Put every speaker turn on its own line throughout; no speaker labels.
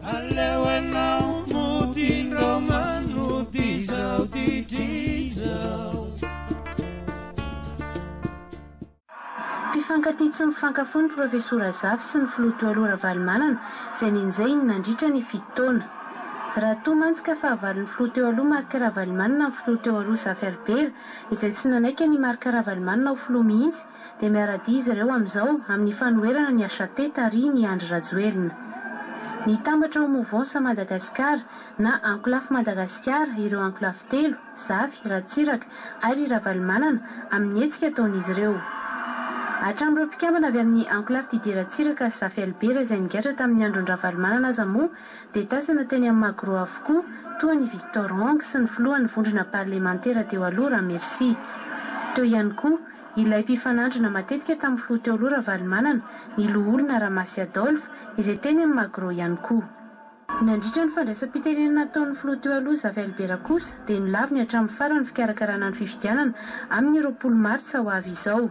aleoanao no tiandraomano ty zao ty zao.
Mpifankatia tsy mifankafony ny profesora Zafy sy ny filoha teo aloha Ravalomanana izay ninjay nandritra ny 7 taona. Raha toa mantsika fahavalon'ny filoha teo aloha marika Ravalomanana ny filoha teo aloha Zafy Albert izay tsy nanaiky ny marika Ravalomanana ho filoha mihitsy dia miaradia izy ireo amin'izao amin'ny fanoherana ny Achaté tary ny Andry Rajoelina. Ny tambatra ho mouvance à Madagascar na Ankolafy Madagasikara ireo Ankolafy telo, Zafy, Ratsiraka ary Ravalomanana amin'ny hetsika ataon'izy ireo. Hatramin'ireo mpikambana avy amin'ny Ankolafy Didier Ratsiraka sy Zafy Albert izay nigaitra tamin'ny andron'ny Ravalomanana aza moa dia tazana teny amin'ny Magro avokoa toa ny Victor Hong sy ny filohan'ny vondrona parlementaire teo aloha Ramercy. Teo ihany koa ilay mpifanandrina matetika tamin'ny filoha teo aloha Ravalomanana ny loholona Ramasy Adolphe izay teny amin'ny Magro ihany koa. Nandritra ny fandraisam-pitenenana nataon'ny filoha teo aloha Zafy Albert kosa dia nilavy ny hatramin'ny farany fikarakarana ny fifidianana amin'ny 20 Martsa ho avy izao.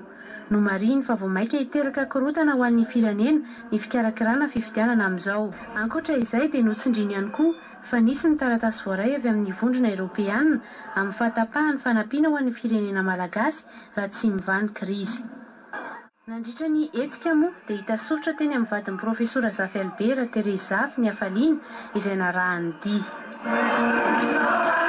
No mariny fa vao maika hiteraka korotana ho an'ny firenena ny fikarakarana fifidianana amin'izao. Ankoatra izay dia notsindriny ihany koa fa nisy ny taratasy voaray avy amin'ny vondrona Eoropeanina amin'ny fahatapahany fanampiana ho an'ny firenena malagasy raha tsy mivany krizy. Nandritra ny hetsika moa dia hita soritra teny amin'ny vadin'ny profesora Zafy Albert Thérèse Zafy ny hafaliana izay narahany dia.